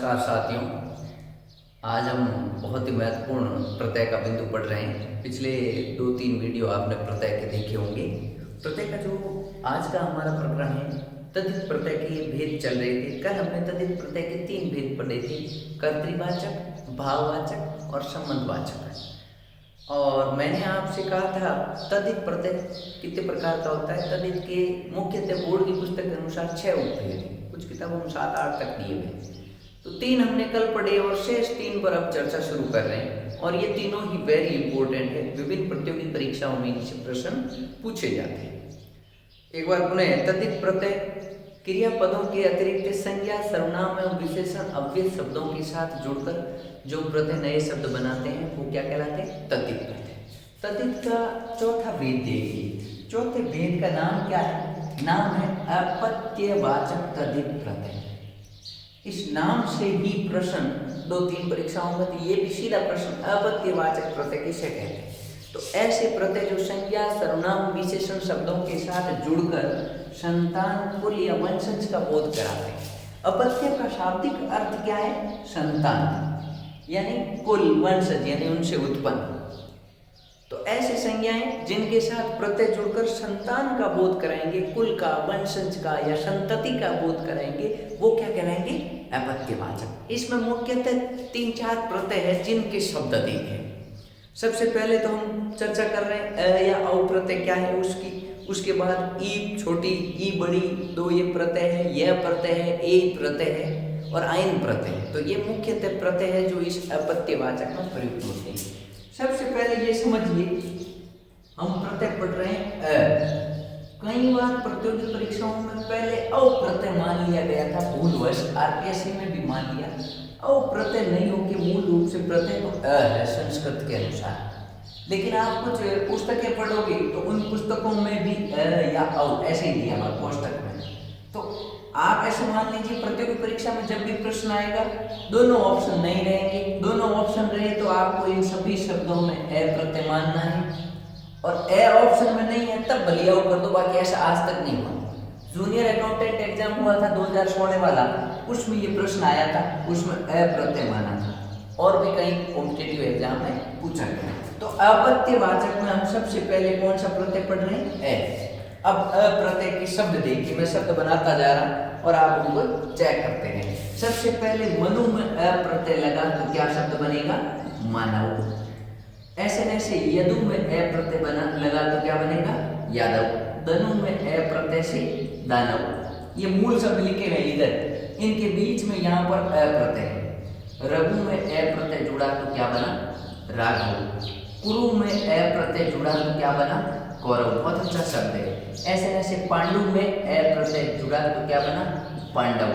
नमस्कार साथियों। आज हम बहुत ही महत्वपूर्ण प्रत्यय का बिंदु पढ़ रहे हैं। पिछले 2-3 वीडियो आपने प्रत्यय के देखे होंगे। प्रत्यय का जो आज का हमारा प्रकरण है, तद्धित प्रत्यय के भेद चल रहे थे। कल हमने तद्धित प्रत्यय के 3 भेद पढ़े थे, कर्तृवाचक, भाववाचक और संबंधवाचक। और मैंने आपसे कहा था तद्धित प्रत्यय कितने प्रकार का होता है। तद्धित के मुख्यतः बोर्ड की पुस्तक के अनुसार 6 उपभेद हैं। कुछ किताबों में 7-8 तक दिए हुए, तो 3 हमने कल पढ़े और शेष 3 पर अब चर्चा शुरू कर रहे हैं। और ये तीनों ही वेरी इंपॉर्टेंट है, विभिन्न प्रतियोगी परीक्षाओं में इनसे प्रश्न पूछे जाते हैं। एक बार पुनः तद्धित प्रत्यय क्रियापदों के अतिरिक्त संज्ञा, सर्वनाम एवं विशेषण अव्यय शब्दों के साथ जुड़कर जो प्रत्यय नए शब्द बनाते हैं वो क्या कहलाते हैं? तद्धित प्रत्यय। तद्धित का चौथा भेद देखिए। चौथे भेद का नाम क्या है? नाम है अपत्यवाचक तद्धित प्रत्यय। इस नाम से ही प्रश्न 2-3 परीक्षाओं में ये भी सीधा प्रश्न अपत्यवाचक प्रत्यय किसे कहते हैं। तो ऐसे प्रत्यय जो संज्ञा, सर्वनाम, विशेषण शब्दों के साथ जुड़कर संतान, कुल या वंशज का बोध कराते हैं। अपत्य का शाब्दिक अर्थ क्या है? संतान यानी कुल, वंशज यानी उनसे उत्पन्न। तो ऐसे संज्ञाएं जिनके साथ प्रत्यय जुड़कर संतान का बोध कराएंगे, कुल का, वंशज का या संतति का बोध कराएंगे, वो क्या कहलाएंगे? अपत्यवाचक। इसमें मुख्यतः 3-4 प्रत्यय है जिनके शब्द देखें। सबसे पहले तो हम चर्चा कर रहे हैं अ या औ प्रत्यय क्या है उसकी। उसके बाद ई छोटी, ई बड़ी, 2 ये प्रत्यय है, यह प्रत्यय है, ए प्रत्यय है और आइन प्रत्यय है। तो ये मुख्यतः प्रत्यय है जो इस अपत्यवाचक में प्रयुक्त होते हैं। सबसे पहले ये समझिए, हम प्रत्यय पढ़ रहे हैं अ। कई बार प्रतियोगी परीक्षाओं में पहले अ प्रत्यय मान लिया गया था, भूलवश। आरपीएससी में भी मान लिया। अ प्रत्यय नहीं हो के मूल रूप से प्रत्यय तो अ है संस्कृत के अनुसार। लेकिन आप कुछ पुस्तकें पढ़ोगे तो उन पुस्तकों में भी अ या औ ऐसे ही दिया हुआ पुस्तक में। तो आप ऐसे मान लीजिए प्रतियोगी परीक्षा में जब भी प्रश्न आएगा दोनों ऑप्शन नहीं रहेंगे। दोनों ऑप्शन रहे तो आपको इन सभी शब्दों में अ प्रत्यय मानना है, और अ ऑप्शन में नहीं है तब भले औ कर दो। बाकी ऐसा आज तक नहीं हुआ। जूनियर अकाउंटेंट एग्जाम हुआ था 2016 वाला, उसमें ये प्रश्न आया था, उसमें अ प्रत्यय माना था। और भी कई कॉम्पिटिटिव एग्जाम में पूछा गया। तो अपत्यवाचक में हम सबसे पहले कौन सा प्रत्यय पढ़ रहे हैं? अ। अब अ प्रत्यय के शब्द देखिए, मैं शब्द बनाता जा रहा और आप उनको चेक करते हैं। सबसे पहले मनु में अ प्रत्यय लगा तो क्या शब्द बनेगा? मानव। ऐसे यदु में अ प्रत्यय बना लगा तो क्या बनेगा? यादव। दनु में अ प्रत्यय से दानव। ये मूल शब्द लिखे हुए इधर, इनके बीच में यहाँ पर अ प्रत्यय है। रघु में अ प्रत्यय जुड़ा तो क्या बना? राघव। कुरु में अ प्रत्यय जुड़ा तो क्या बना? कौरव। बहुत अच्छा शब्द है। ऐसे पांडु में अ प्रत्यय जुड़ा तो क्या बना? पांडव।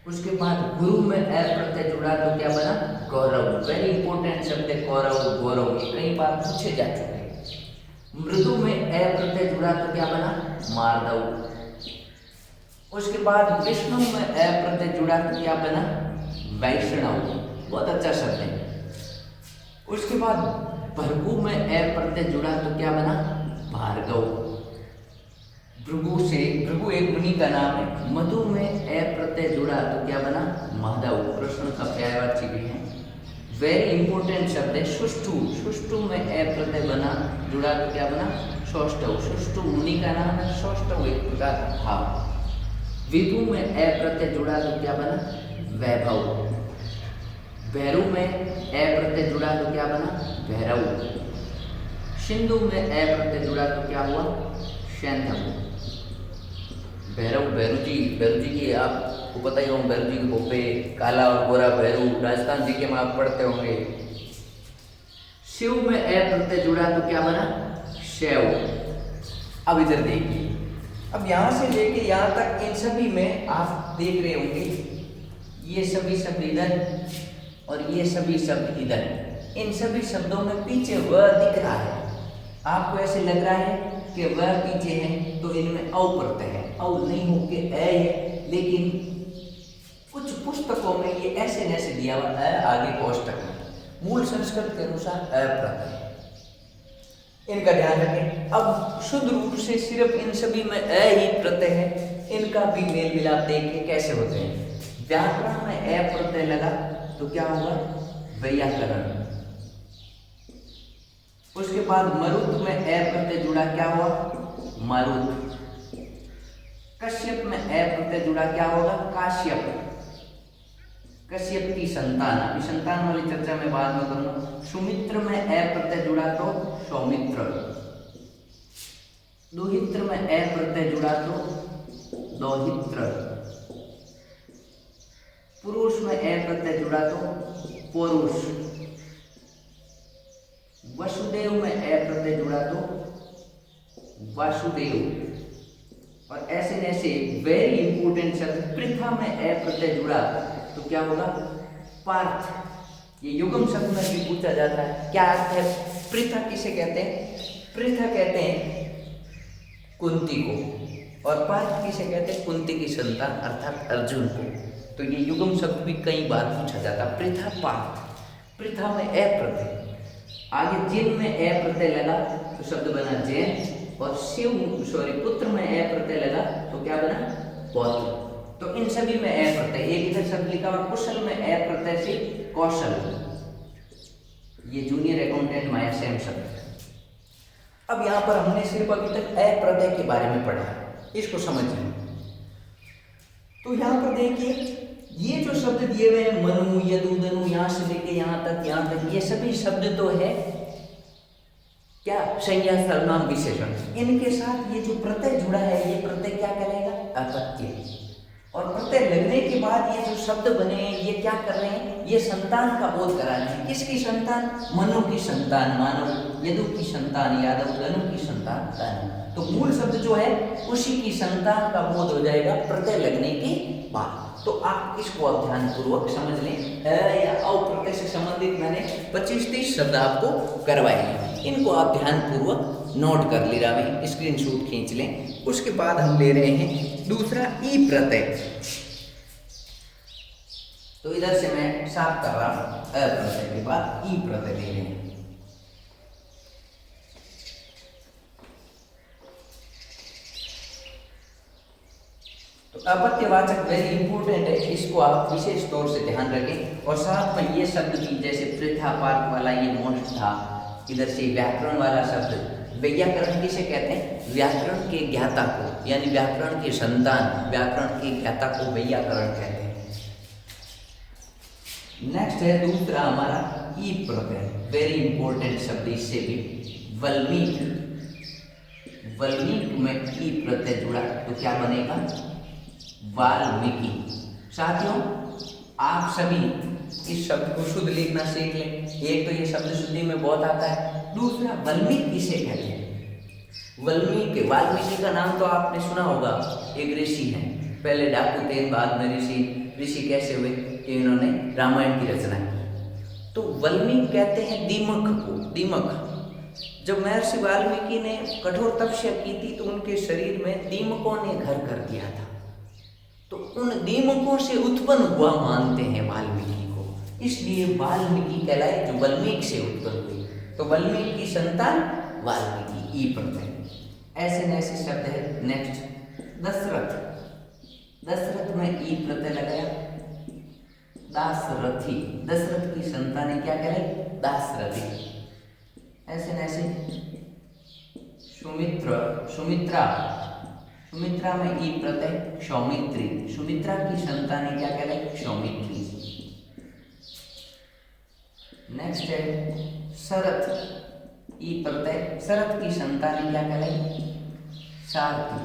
उसके बाद गुरु में अ प्रत्यय जुड़ा तो क्या बना? गौरव। वेरी इंपॉर्टेंट शब्द है गौरव, गौरव। ये कई बार पूछे जा चुके हैं। मृदु में अ प्रत्यय जुड़ा तो क्या बना? मार्दव। उसके बाद विष्णु में अ प्रत्यय जुड़ा तो क्या बना? वैष्णव। बहुत अच्छा शब्द है। उसके बाद भृगु में अ प्रत्यय जुड़ा तो क्या बना? भार्गव। भृगु एक मुनि का नाम है। मधु में अ प्रत्यय जुड़ा तो क्या बना? माधव। प्रश्न का पर्यायवाची भी है। वेरी इंपॉर्टेंट शब्द है सुष्टु। सुष्टु में अ प्रत्यय बना जुड़ा तो क्या बना? सौष्ठव। सुष्टु मुनि का नाम है, सौष्ठव एक प्रकार का भाव। विभु में अ प्रत्यय जुड़ा तो क्या बना? वैभव। भैरव में अ प्रत्यय जुड़ा तो क्या बना? भैरव। सिंधु में अ प्रत्यय जुड़ा तो क्या हुआ? सैंधव। भैरव जी की आपको पता ही होगा। भैरव जी के भोपे काला और गोरा भैरव, राजस्थान जी के में आप पढ़ते होंगे। शिव में अ प्रत्यय जुड़ा तो क्या बना? शैव। अब इधर देखिए, अब यहाँ से लेके यहाँ तक इन सभी में आप देख रहे होंगे ये सभी शब्द इधर और ये सभी शब्द इधर। इन सभी शब्दों में पीछे व दिख रहा है। आपको ऐसे लग रहा है कि वह पीछे है तो इनमें औ प्रत्यय है। औ नहीं हो के अ है, लेकिन कुछ पुस्तकों में ये ऐसे दिया हुआ है आगे कोष्टक में। मूल संस्कृत के अनुसार अ प्रत्यय है, इनका ध्यान रखें। अब शुद्ध रूप से सिर्फ इन सभी में अ ही प्रत्यय है। इनका भी मेल मिलाप देखिए कैसे होते हैं। व्याकरण में ए प्रत्यय लगा तो क्या होगा? वैयाकरण। उसके बाद मरुत में ए प्रत्यय जुड़ा, क्या हुआ? मरुत। कश्यप में ए प्रत्यय जुड़ा, क्या होगा? काश्यप। कश्यप की संतान, अभी संतान वाली चर्चा मैं बाद में करूंगा। सुमित्र में ए प्रत्यय जुड़ा तो सौमित्र। दुहित्र में ए प्रत्यय जुड़ा तो दोहित्र। पुरुष में ए प्रत्यय जुड़ा तो पुरुष। वसुदेव में ए प्रत्यय जुड़ा तो वासुदेव। और ऐसे ऐसे वेरी इंपोर्टेंट शब्द, पृथा में ए प्रत्यय जुड़ा तो क्या होगा? पार्थ। ये युगम शब्द में भी पूछा जाता है, क्या अर्थ है? पृथा किसे कहते हैं? पृथा कहते हैं कुंती को, और पार्थ किसे कहते हैं? कुंती की संतान अर्थात अर्जुन को। तो ये युगम शब्द भी कई बार पूछा जाता है, पृथा पार्थ। पृथा में ए प्रत्यय, आगे जिन में ए प्रत्यय लगा तो शब्द बना जैन, और पुत्र में ए प्रत्यय लगा तो क्या बना? पौत्र। तो इन सभी में ए प्रत्यय, एक इधर शब्द लिखा हुआ कुशल में ए प्रत्यय से कौशल। ये जूनियर अकाउंटेंट माया सेम शब्द। अब यहां पर हमने सिर्फ अभी तक ए प्रत्यय के बारे में पढ़ा, इसको समझिए। तो यहां पर देखिए, ये जो शब्द दिए हुए हैं मनु, यदु, दनु, यहां से लेके यहां तक, ये सभी शब्द तो है क्या? संज्ञा, सर्वनाम, विशेषण। इनके साथ ये जो प्रत्यय जुड़ा है, ये प्रत्यय क्या कहलाएगा? अपत्य। और प्रत्यय लगने के बाद ये जो शब्द बने हैं, ये क्या कर रहे हैं? ये संतान का बोध करा रहे हैं। किसकी संतान? मनु की संतान मानव, यदु की संतान यादव, दनु की संतान तनु। तो मूल शब्द जो है उसी की संतान का बोध हो जाएगा प्रत्यय लगने के बाद। तो आप इसको अब ध्यान पूर्वक समझ लें। या औ प्रत्यय से संबंधित मैंने 25-30 शब्द आपको करवाए हैं, इनको आप ध्यान पूर्वक नोट कर ले रहा है, स्क्रीनशॉट खींच लें। उसके बाद हम ले रहे हैं दूसरा ई प्रत्यय। तो इधर से मैं साफ कर रहा हूं, अ प्रत्यय के बाद ई प्रत्यय ले रहे हैं। तो अपत्यवाचक वेरी इंपोर्टेंट है, इसको आप विशेष तौर से ध्यान रखें। और साथ में ये शब्द भी, जैसे पृथा पार्थ वाला ये मोस्ट था, इधर से व्याकरण वाला शब्द। वैयाकरण किसे कहते हैं? व्याकरण के ज्ञाता को, यानी व्याकरण के संतान, व्याकरण के ज्ञाता को वैयाकरण कहते हैं। नेक्स्ट है दूसरा हमारा ई प्रत्यय, वेरी इंपोर्टेंट शब्द, इससे भी वल्मीक। वल्मीक में ई प्रत्यय जुड़ा तो क्या बनेगा? वाल्मीकि। साथियों, आप सभी इस शब्द को शुद्ध लिखना सीख लें। एक तो ये शब्द शुद्धि में बहुत आता है, दूसरा वल्मीक किसे कहते हैं? वाल्मीकि का नाम तो आपने सुना होगा, एक ऋषि हैं, पहले डाकू थे, बाद में ऋषि कैसे हुए कि इन्होंने रामायण की रचना की। तो वाल्मीकि कहते हैं दीमक को, दीमक। जब महर्षि वाल्मीकि ने कठोर तपस्या की थी तो उनके शरीर में दीमकों ने घर कर दिया था, तो उन दीमकों से उत्पन्न हुआ मानते हैं वाल्मीकि को, इसलिए वाल्मीकि कहलाए, जो वाल्मीकि से उत्पन्न हुई। तो वाल्मीकि की संतान वाल्मीकि, ई प्रत्यय। ऐसे ऐसे शब्द है। नेक्स्ट दशरथ। दशरथ में ई प्रत्यय लगाया, दासरथी। दशरथ की संतान क्या कहलाए? दासरथी। ऐसे ऐसे सुमित्र, सुमित्रा। सुमित्रा में ई प्रत्यय सौमित्री। सुमित्रा की संतान क्या कहलाए? सौमित्री। नेक्स्ट है शरथ, ई प्रत्यय। शरथ की संतान क्या कहलाई? सारथी।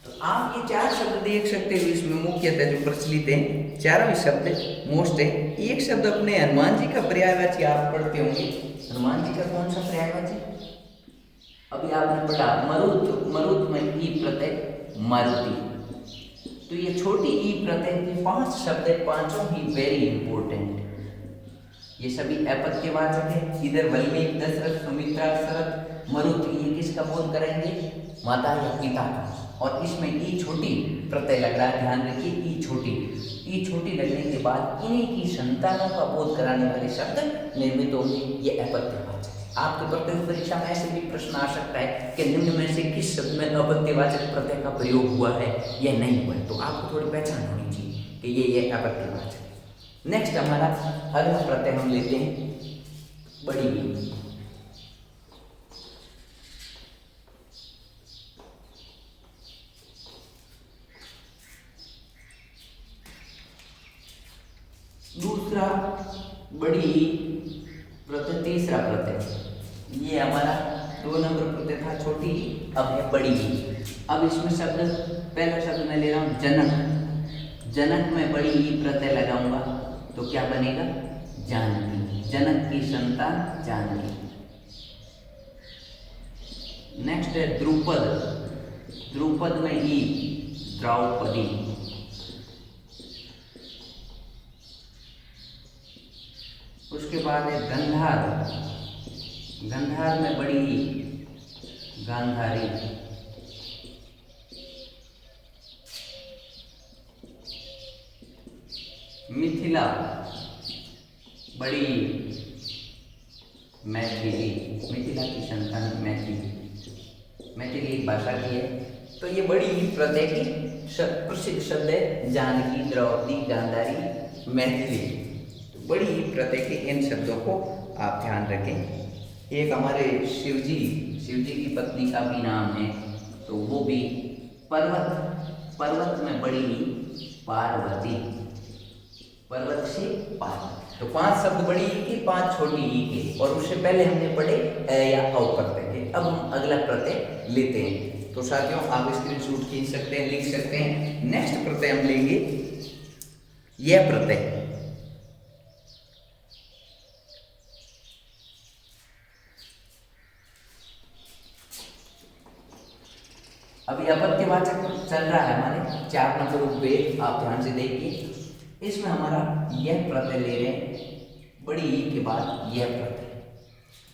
तो आप ये चार शब्द देख सकते हो, इसमें मुख्यतः जो प्रचलित है चारों ही शब्द मोस्ट है। एक शब्द अपने हनुमान जी का पर्यायवाची आप पढ़ते होंगे। हनुमान जी का कौन सा पर्यायवाची? अभी आपने पढ़ा मरुत। मरुत में ई प्रत्यय मारुति। तो ये छोटी ई प्रत्यय की 5 शब्द है, पांचों ही वेरी इंपोर्टेंट। ये सभी अपत्यवाचक है। इधर वाल्मीकि, दशरथ, सुमित्रा, शरथ, मरुत, ये किसका बोध करेंगे? माता या पिता का। और इसमें ई छोटी प्रत्यय लग रहा है, ध्यान रखिए, ई छोटी। ई छोटी लगने के बाद इन्हीं की संतानों का बोध कराने वाले शब्द निर्मित होंगे, ये अपत्यवाचक। आपके प्रतियोगी परीक्षा में ऐसे भी प्रश्न आ सकता है कि निम्न में से किस शब्द में अपत्यवाचक प्रत्यय का प्रयोग हुआ है या नहीं हुआ है, तो आपको थोड़ी पहचान होनी चाहिए। कि ये अपत्यवाचक। नेक्स्ट हमारा अगला प्रत्यय हम लेते हैं बड़ी ई। दूसरा बड़ी प्रत्यय, तीसरा प्रत्यय, ये हमारा 2 नंबर प्रत्यय था छोटी ई, अब है बड़ी ई। अब इसमें शब्द, पहला शब्द मैं ले रहा हूँ जनक। जनक में बड़ी ई प्रत्यय लगाऊंगा तो क्या बनेगा? जानकी। जनक की संतान जानकी। नेक्स्ट है द्रुपद। द्रुपद में ई, द्रौपदी। उसके बाद है गंधार। गंधार में बड़ी ई, गांधारी। मिथिला, बड़ी मैथिली। मिथिला की संतान मैथिली। मैथिली एक भाषा की है। तो ये बड़ी प्रत्यय की प्रसिद्ध शब्द है, जानकी, द्रौपदी, गांधारी, मैथिली। बड़ी प्रत्यय के इन शब्दों को आप ध्यान रखें। एक हमारे शिवजी की पत्नी का भी नाम है, तो वो भी पर्वत। पर्वत में बड़ी पार्वती। पर्वत से पार। तो 5 शब्द बड़ी ई के, 5 छोटी ई के, और उससे पहले हमने पढ़े अ या औ प्रत्यय के। अब हम अगला प्रत्यय लेते हैं। तो साथियों आप स्क्रीनशॉट खींच सकते हैं, लिख सकते हैं। नेक्स्ट प्रत्यय हम लेंगे यह प्रत्यय। अभी अपत्यवाचक चल रहा है हमारे 4 नंबर उपवेद, आप ध्यान से देखिए। इसमें हमारा यह प्रत्यय ले रहे हैं बड़ी ई के बाद यह प्रत्यय।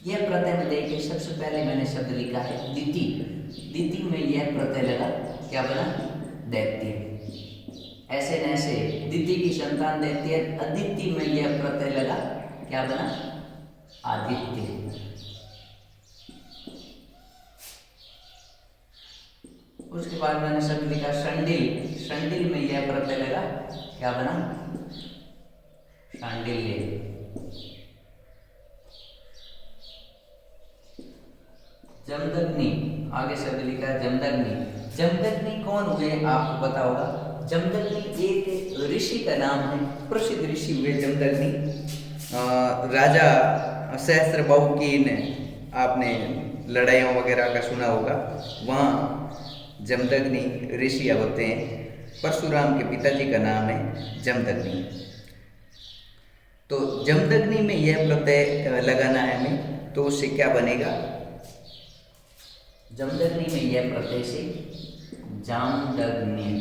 यह प्रत्यय में देखिए, सबसे पहले मैंने शब्द लिखा है दिति। दिति में यह प्रत्यय लगा, क्या बना? दैत्य। ऐसे न ऐसे दिति की संतान दैत्य। अदिति में यह प्रत्यय लगा, क्या बना? आदित्य। उसके बाद मैंने शब्द लिखा शंडिल। शंडिल में यह प्रत्यय लगा, क्या बना? शांडिल्य। जमदग्नि, आगे शब्द लिखा है जमदग्नि। जमदग्नि कौन हुए आपको पता होगा? जमदग्नि एक ऋषि का नाम है, प्रसिद्ध ऋषि हुए जमदग्नि। राजा सहस्त्रबाहु की आपने लड़ाइयों वगैरह का सुना होगा, वहाँ जमदग्नि ऋषि होते हैं। परशुराम के पिताजी का नाम है जमदग्नि। तो जमदग्नि में यह प्रत्यय लगाना है हमें, तो उससे क्या बनेगा? जमदग्नि में यह प्रत्यय से जामदग्नि।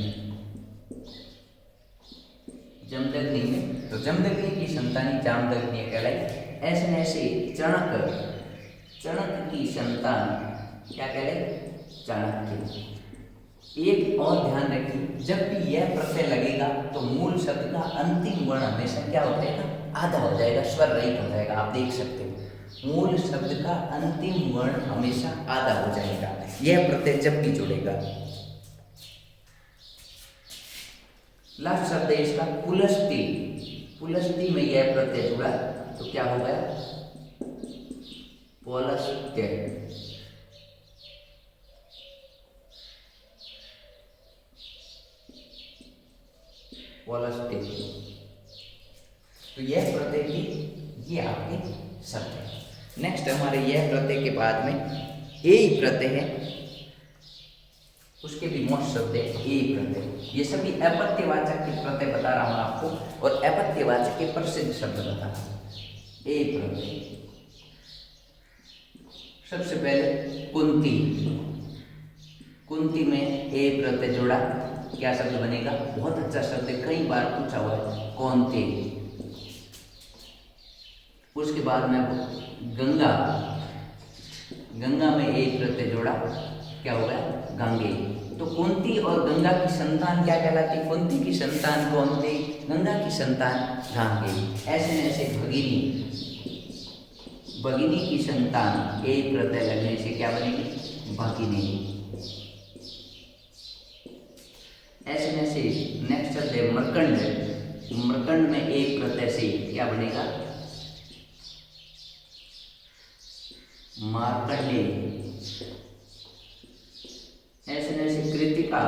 जमदग्नि में, तो जमदग्नि की संतान जामदग्नि कहलाई। ऐसे ऐसे चाणक्य, चाणक्य की संतान क्या कहलाई? चाणक्य। एक और ध्यान रखिए, जब भी यह प्रत्यय लगेगा तो मूल शब्द का अंतिम वर्ण हमेशा क्या हो जाएगा? आधा हो जाएगा, स्वर रहित हो जाएगा। आप देख सकते हो, मूल शब्द का अंतिम वर्ण हमेशा आधा हो जाएगा यह प्रत्यय जब भी जुड़ेगा। लास्ट शब्द है इसका पुलस्ती। पुलस्ती में यह प्रत्यय जुड़ा तो क्या हो गया? पौलस्त्य। पौलस्त्य। तो यह प्रत्यय की ये आपके शब्द है। नेक्स्ट हमारे यह प्रत्यय के बाद में ए प्रत्यय है, उसके भी मोस्ट शब्द है ए प्रत्यय। ये सभी अपत्यवाचक के प्रत्यय बता रहा हूं आपको, और अपत्यवाचक के प्रसिद्ध शब्द बता रहा हूं। ए प्रत्यय सबसे पहले कुंती। कुंती में ए प्रत्यय जोड़ा, क्या शब्द बनेगा? बहुत अच्छा शब्द है, कई बार पूछा हुआ है, कौनते। उसके बाद में गंगा। गंगा में एक प्रत्यय जोड़ा, क्या हो गया? गंगे। तो कुंती और गंगा की संतान क्या कहलाती? कुंती की संतान कौनते, गंगा की संतान गांगे। ऐसे ऐसे भगिनी। भगिनी की संतान एक प्रत्यय लगने से क्या बनेगी? भगिनी। ऐसे में से नेक्स्ट शब्द है मरकंड। मरकंड में एक प्रत्यय से क्या बनेगा? मार्कंडे। ऐसे में से कृतिका।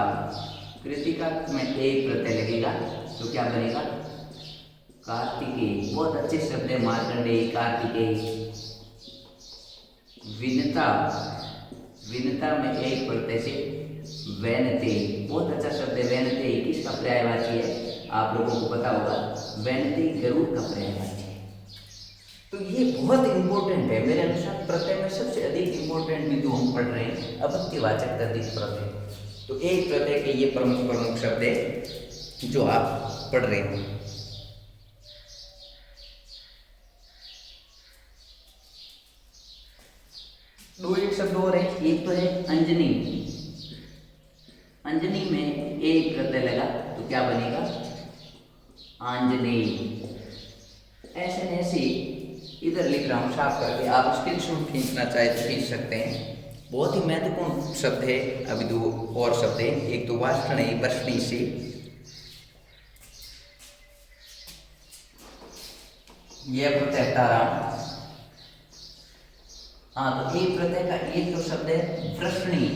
कृतिका में एक प्रत्यय लगेगा तो क्या बनेगा? कार्तिकेय। बहुत अच्छे शब्द है मार्कंडेय, कार्तिकेय। विनता। विनता में एक प्रत्यय से वैनते। बहुत अच्छा शब्द है वैनते। किसका पर्यायवाची है? आप लोगों को पता होगा, वैनते गरुड़ का पर्यायवाची है। तो ये बहुत इंपॉर्टेंट है मेरे अनुसार। प्रत्यय में सबसे अधिक इंपॉर्टेंट बिंदु हम पढ़ रहे हैं अपत्यवाचक तद्धित प्रत्यय। तो एक प्रत्यय के ये प्रमुख प्रमुख शब्द है जो आप पढ़ रहे हैं। दो एक शब्द और है। एक तो है अंजनी। अंजनी में एक प्रत्यय लगा तो क्या बनेगा? आंजनेय। ऐसे ऐसे इधर लिख रहा हूँ साफ करके, आप स्क्रीनशॉट खींचना चाहे तो खींच सकते हैं। बहुत ही महत्वपूर्ण शब्द है। अभी दो और शब्द है। एक तो वाष्णेय, वर्षणी से। यह प्रत्यय तारा। हाँ, तो एक प्रत्यय का एक तो शब्द है वृष्णि।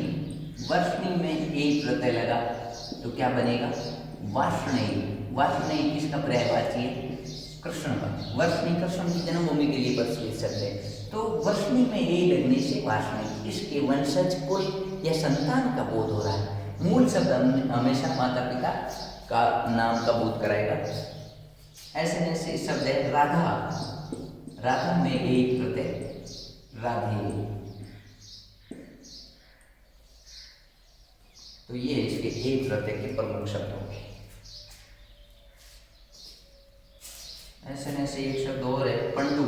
वर्षणी में एक प्रत्यय लगा तो क्या बनेगा? वाष्णेय। वाष्णेय किसका पर्यायवाची है? कृष्ण का। वर्षणी कृष्ण की जन्मभूमि के लिए प्रचलित शब्द है। तो वर्षणी में ए लगने से वाष्णेय। इसके वंशज, कुल या संतान का बोध हो रहा है। मूल शब्द हमेशा माता पिता का नाम का बोध कराएगा। ऐसे शब्द है राधा। राधा में एक प्रत्यय राधे। तो ये इसके एक प्रत्यय के प्रमुख शब्द होंगे। ऐसे एक शब्द और है पंडु।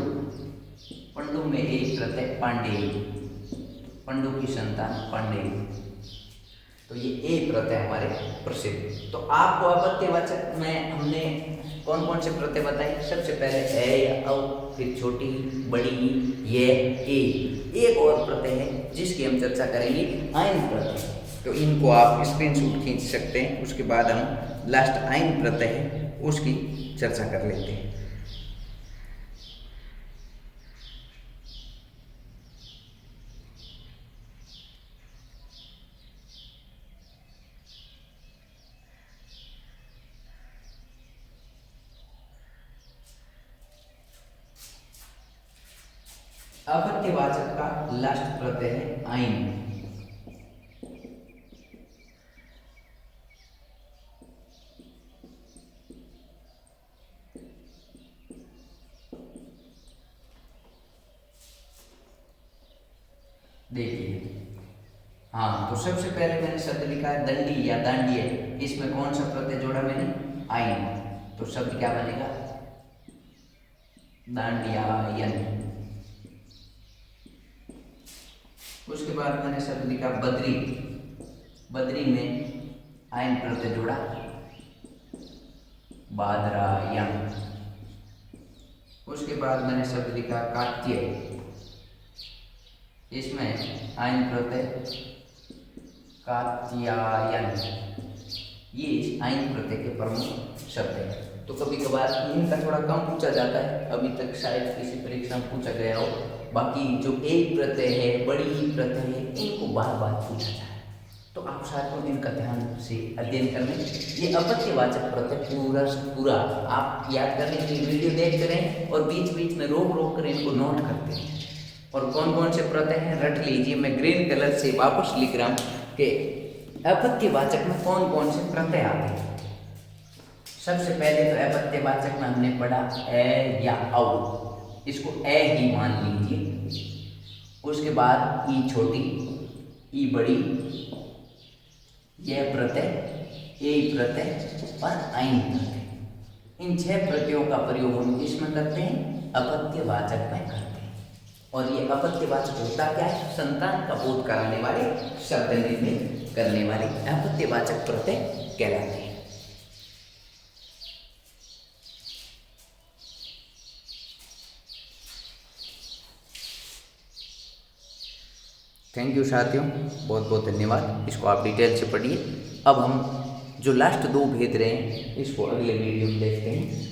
पंडु में एक प्रत्यय पांडे। पंडु की संतान पांडे। तो ये एक प्रत्यय हमारे प्रसिद्ध। तो आपको अपत्यवाचक में हमने कौन कौन से प्रत्यय बताए? सबसे पहले ए या औ, फिर छोटी, बड़ी, ये, ए। एक और प्रत्यय है जिसकी हम चर्चा करेंगे, आयन प्रत्यय। तो इनको आप स्क्रीनशॉट खींच सकते हैं। उसके बाद हम लास्ट आयन प्रत्यय है उसकी चर्चा कर लेते हैं। अपत्यवाचक का लास्ट प्रत्यय है आइन। देखिए, हाँ, तो सबसे पहले मैंने शब्द लिखा है दंडी या दांडिय। इसमें कौन सा प्रत्यय जोड़ा मैंने? आइन। तो शब्द क्या बनेगा? दांडियायन। उसके बाद मैंने शब्द लिखा बद्री। बद्री में आयन प्रत्यय जोड़ा, बादरायन। उसके बाद मैंने शब्द लिखा कात्य। इसमें आयन प्रत्यय कात्यायन। ये आयन प्रत्यय के प्रमुख शब्द है। तो कभी कभार इनका थोड़ा कम पूछा जाता है, अभी तक शायद किसी परीक्षा में पूछा गया हो। बाकी जो एक प्रत्यय है, बड़ी ही प्रत्यय है, इनको बार बार पूछा जाए। तो आप साथियों इनका ध्यान से अध्ययन कर लें। ये अपत्यवाचक प्रत्यय पूरा आप याद करने के लिए वीडियो देखते रहें और बीच बीच में रोक कर इनको नोट करते हैं। और कौन कौन से प्रत्यय हैं रट लीजिए। मैं ग्रीन कलर से वापस लिख रहा हूँ कि अपत्यवाचक में कौन कौन से प्रत्यय आते हैं। सबसे पहले तो अपत्यवाचक में हमने पढ़ा ए या औ, इसको ए ही मान लीजिए। उसके बाद ई छोटी, ई बड़ी, यह प्रत्यय, ए प्रत्यय और आइन प्रत्यय। इन 6 प्रत्ययों का प्रयोग हम किसमें करते हैं? अपत्यवाचक में करते हैं। और ये अपत्यवाचक होता क्या है? संतान का बोध कराने वाले, शब्द निर्मित करने वाले अपत्यवाचक प्रत्यय कहलाते हैं। थैंक यू साथियों, बहुत बहुत धन्यवाद। इसको आप डिटेल से पढ़िए। अब हम जो लास्ट दो भेद रहे हैं इसको अगले वीडियो में देखते हैं।